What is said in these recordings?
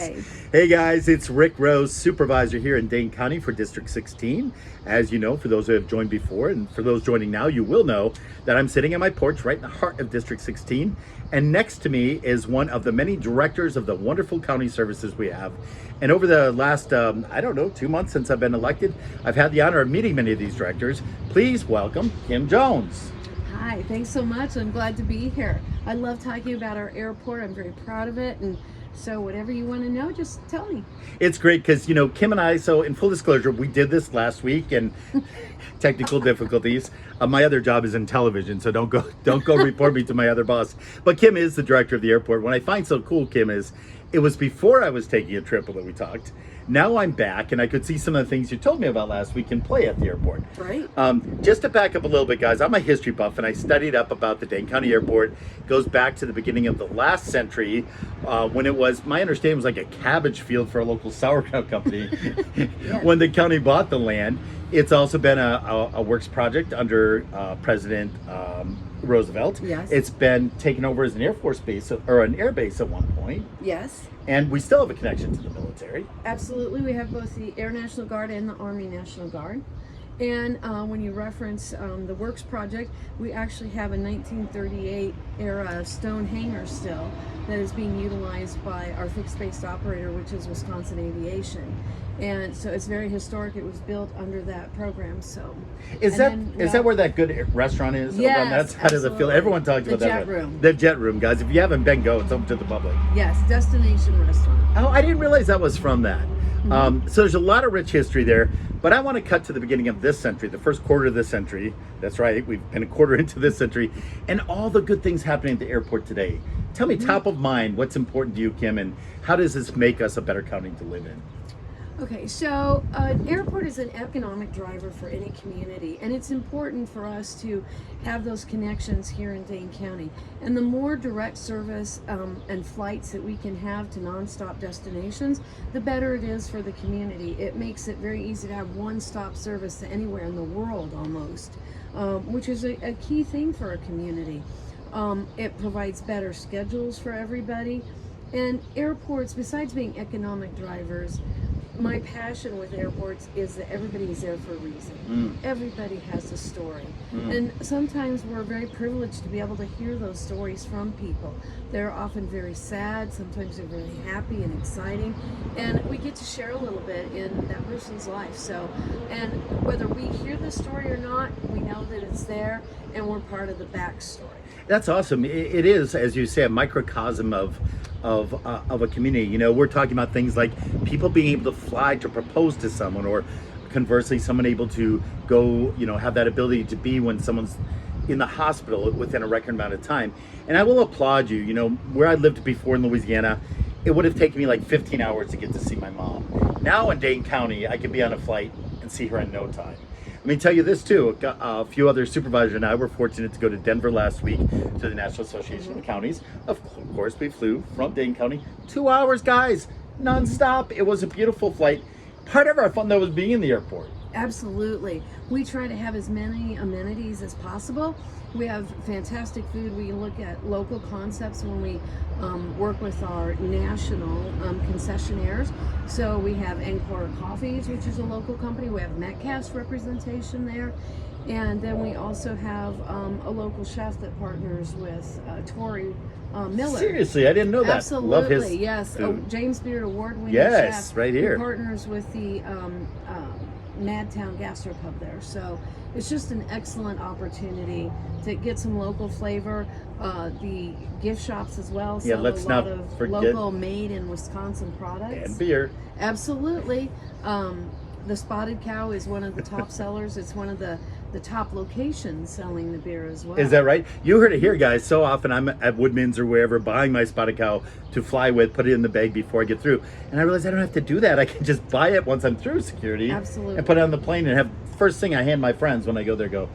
Hey. Hey guys, it's Rick Rose, supervisor here in Dane County for District 16. As you know, for those who have joined before and for those joining now, you will know that I'm sitting on my porch right in the heart of District 16. And next to me is one of the many directors of the wonderful county services we have. And over the last, 2 months since I've been elected, I've had the honor of meeting many of these directors. Please welcome Kim Jones. Hi, thanks so much. I'm glad to be here. I love talking about our airport. I'm very proud of it. And so whatever you want to know, just tell me. It's great because, Kim and I, so in full disclosure, we did this last week and technical difficulties. My other job is in television, so don't go report me to my other boss. But Kim is the director of the airport. What I find so cool, Kim, is it was before I was taking a trip that we talked. Now I'm back and I could see some of the things you told me about last week in play at the airport. Right. Just to back up a little bit, guys, I'm a history buff and I studied up about the Dane County Airport. It goes back to the beginning of the last century when it was, my understanding was like a cabbage field for a local sauerkraut company when the county bought the land. It's also been a works project under President Roosevelt. Yes. It's been taken over as an Air Force base or an air base at one point. Yes. And we still have a connection to the military. Absolutely. We have both the Air National Guard and the Army National Guard. And when you reference the Works Project, we actually have a 1938 era stone hangar still that is being utilized by our fixed base operator, which is Wisconsin Aviation. And so it's very historic. It was built under that program. So is that where that good restaurant is? Yes, That's out of the field. Everyone talks about that. The Jet Room. The Jet Room, guys. If you haven't been, go. It's open to the public. Yes, destination restaurant. Oh, I didn't realize that was from that. So there's a lot of rich history there, but I want to cut to the beginning of this century, the first quarter of this century. That's right, we've been a quarter into this century, and all the good things happening at the airport today. Tell me, top of mind, what's important to you, Kim, and how does this make us a better county to live in? Okay, so an airport is an economic driver for any community, and it's important for us to have those connections here in Dane County. And the more direct service and flights that we can have to nonstop destinations, the better it is for the community. It makes it very easy to have one-stop service to anywhere in the world almost, which is a key thing for a community. It provides better schedules for everybody. And airports, besides being economic drivers, my passion with airports is that everybody is there for a reason. Everybody has a story. And sometimes we're very privileged to be able to hear those stories from people. They're often very sad, sometimes they're very happy and exciting, and we get to share a little bit in that person's life. So, and whether we hear the story or not, we know that it's there and we're part of the backstory. That's awesome. It is, as you say, a microcosm of a community. We're talking about things like people being able to fly to propose to someone, or conversely, someone able to go, have that ability to be when someone's in the hospital within a record amount of time. And I will applaud you. Where I lived before in Louisiana, it would have taken me like 15 hours to get to see my mom. Now in Dane County, I could be on a flight and see her in no time. Let me tell you this too, a few other supervisors and I were fortunate to go to Denver last week to the National Association of Counties. Of course, we flew from Dane County, 2 hours, guys, nonstop. It was a beautiful flight. Part of our fun though was being in the airport. Absolutely. We try to have as many amenities as possible. We have fantastic food. We look at local concepts when we work with our national concessionaires. So we have Encore Coffees, which is a local company. We have Metcalf's representation there. And then we also have a local chef that partners with Tori Miller. Seriously, I didn't know that. Absolutely, Love his yes. food. James Beard Award-winning yes, chef. right here. Who partners with the Madtown Gastropub there. So it's just an excellent opportunity to get some local flavor. The gift shops as well. Yeah, let's a lot not of forget local made in Wisconsin products. And beer. Absolutely. The Spotted Cow is one of the top sellers. It's one of the top locations selling the beer as well. Is that right? You heard it here, guys. So often I'm at Woodman's or wherever buying my Spotted Cow to fly with, put it in the bag before I get through. And I realize I don't have to do that. I can just buy it once I'm through security. Absolutely. And put it on the plane and have, first thing I hand my friends when I go there, go,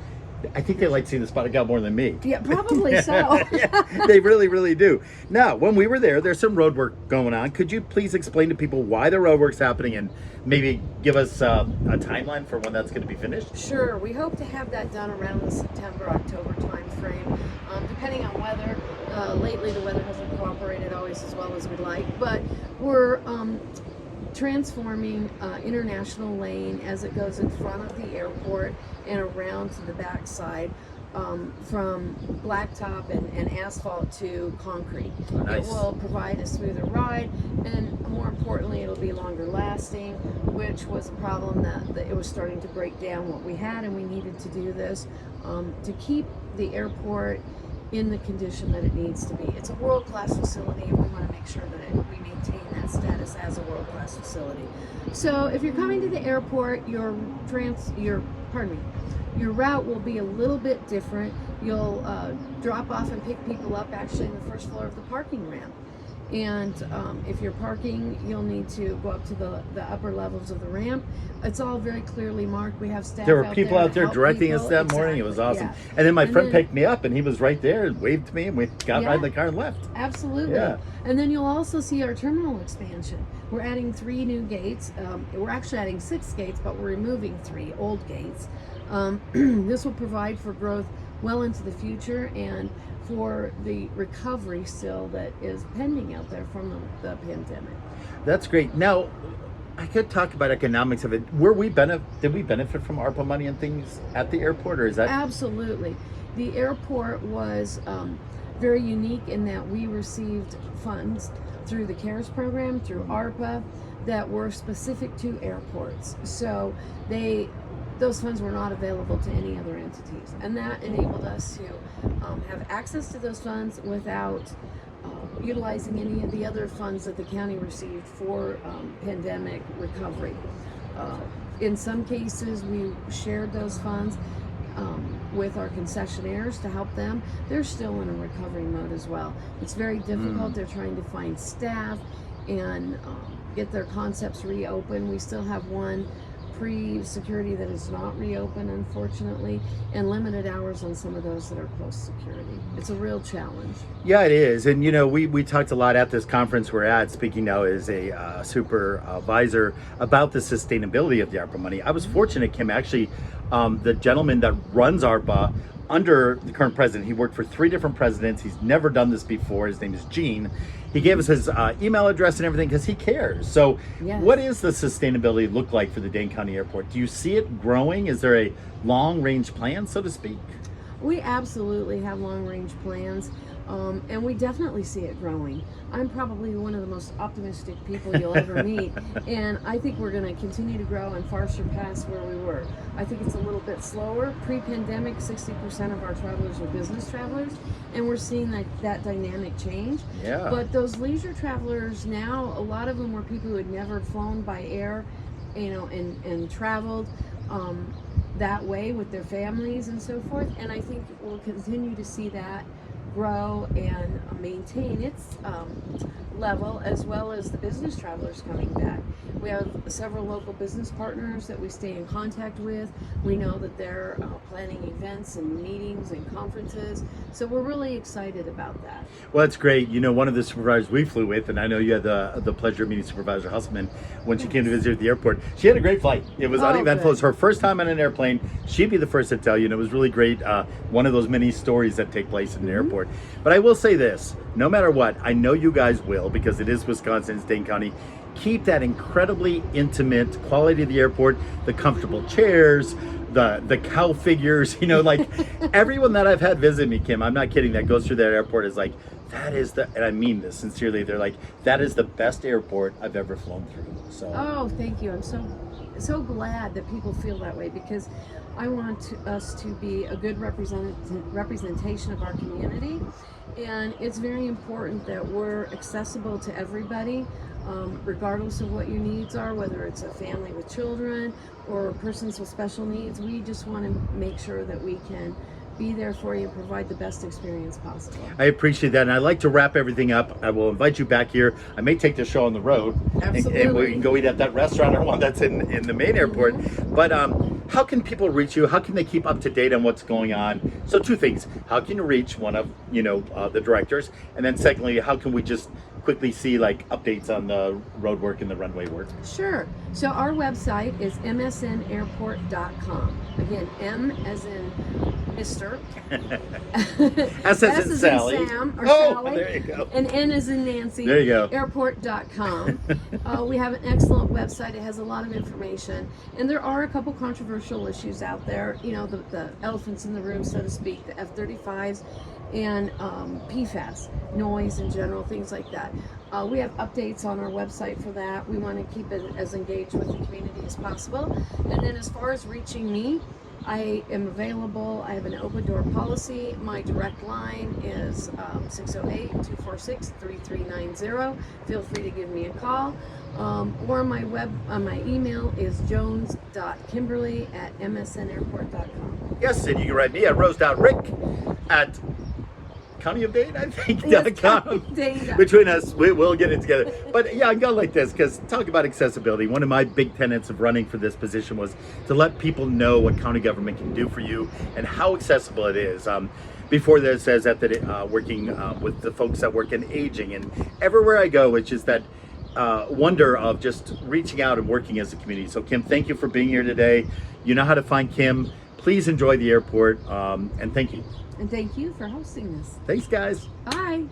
I think they like seeing the Spotted Cow more than me. Yeah, probably so. Yeah, they really, really do. Now, when we were there's some road work going on. Could you please explain to people why the road work's happening and maybe give us a timeline for when that's going to be finished? Sure. We hope to have that done around the September, October time frame, depending on weather. Lately, the weather hasn't cooperated always as well as we'd like, but we're transforming International Lane as it goes in front of the airport and around to the backside, from blacktop and asphalt to concrete. Nice. It will provide a smoother ride, and more importantly, it'll be longer lasting, which was a problem that it was starting to break down what we had, and we needed to do this to keep the airport in the condition that it needs to be. It's a world-class facility, and we want to make sure that we maintain that status as a world-class facility. So if you're coming to the airport, your route will be a little bit different. You'll drop off and pick people up actually in the first floor of the parking ramp. And if you're parking, you'll need to go up to the upper levels of the ramp. It's all very clearly marked. We have staff. There were people out there directing us that morning. It was awesome. Yeah. And then my friend picked me up, and he was right there and waved to me, and we got right in the car and left. Absolutely. Yeah. And then you'll also see our terminal expansion. We're adding 3 new gates. We're actually adding 6 gates, but we're removing 3 old gates. This will provide for growth well into the future and for the recovery still that is pending out there from the pandemic. That's great. Now, I could talk about economics of it. Did we benefit from ARPA money and things at the airport, or is that? Absolutely. The airport was very unique in that we received funds through the CARES program, through ARPA, that were specific to airports. So those funds were not available to any other entities, and that enabled us to have access to those funds without utilizing any of the other funds that the county received for pandemic recovery. In some cases, we shared those funds with our concessionaires to help them. They're still in a recovery mode as well. It's very difficult. They're trying to find staff and get their concepts reopened. We still have one pre-security that is not reopened, unfortunately, and limited hours on some of those that are post-security. It's a real challenge. Yeah, it is. And we talked a lot at this conference we're at, speaking now as a supervisor, about the sustainability of the ARPA money. I was fortunate, Kim, actually, the gentleman that runs ARPA under the current president, he worked for 3 different presidents. He's never done this before. His name is Gene. He gave us his email address and everything because he cares. So Yes. What is the sustainability look like for the Dane County Airport? Do you see it growing? Is there a long-range plan, so to speak? We absolutely have long-range plans, and we definitely see it growing. I'm probably one of the most optimistic people you'll ever meet, and I think we're going to continue to grow and far surpass where we were. I think it's a little bit slower. Pre-pandemic, 60% of our travelers were business travelers, and we're seeing that dynamic change. Yeah. But those leisure travelers now, a lot of them were people who had never flown by air, and traveled that way with their families and so forth, and I think we'll continue to see that grow and maintain its level, as well as the business travelers coming back. We have several local business partners that we stay in contact with. We know that they're planning events and meetings and conferences, so we're really excited about that. Well, it's great. One of the supervisors we flew with, and I know you had the pleasure of meeting Supervisor Husselman when she came to visit at the airport. She had a great flight. It was uneventful. It was her first time on an airplane. She'd be the first to tell you, and it was really great. One of those many stories that take place in an airport. But I will say this, no matter what, I know you guys will, because it is Wisconsin, it's Dane County, keep that incredibly intimate quality of the airport, the comfortable chairs, the cow figures, like everyone that I've had visit me, Kim, I'm not kidding, that goes through that airport is like, that is and I mean this sincerely, they're like, that is the best airport I've ever flown through. So. Oh, thank you. I'm so glad that people feel that way, because I want us to be a good representation of our community, and it's very important that we're accessible to everybody, regardless of what your needs are, whether it's a family with children or persons with special needs. We just want to make sure that we can be there for you and provide the best experience possible. I appreciate that, and I'd like to wrap everything up. I will invite you back here. I may take the show on the road. Absolutely. And we can go eat at that restaurant or one that's in the main airport. But how can people reach you? How can they keep up to date on what's going on? So 2 things. How can you reach one of the directors? And then secondly, how can we just quickly see updates on the road work and the runway work? Sure. So our website is msnairport.com. Again, M as in Mr. S as in Sally. Sam or Oh, Sally. there you go. And N as in Nancy. There you go. Airport.com. We have an excellent website. It has a lot of information. And there are a couple controversial issues out there. You know, the elephants in the room, so to speak, the F-35s and PFAS, noise in general, things like that. We have updates on our website for that. We want to keep it as engaged with the community as possible. And then as far as reaching me, I am available. I have an open door policy. My direct line is 608-246-3390. Feel free to give me a call. Or my email is jones.kimberly@msnairport.com. Yes, and you can write me at rose.rick@countyofdane, I think, Yes, .com. Dane. Between us, we'll get it together. But yeah, I go like this, because talk about accessibility. One of my big tenets of running for this position was to let people know what county government can do for you and how accessible it is. Before this, says that working with the folks that work in aging, and everywhere I go, it's just that wonder of just reaching out and working as a community. So Kim, thank you for being here today. You know how to find Kim. Please enjoy the airport, and thank you. And thank you for hosting this. Thanks, guys. Bye.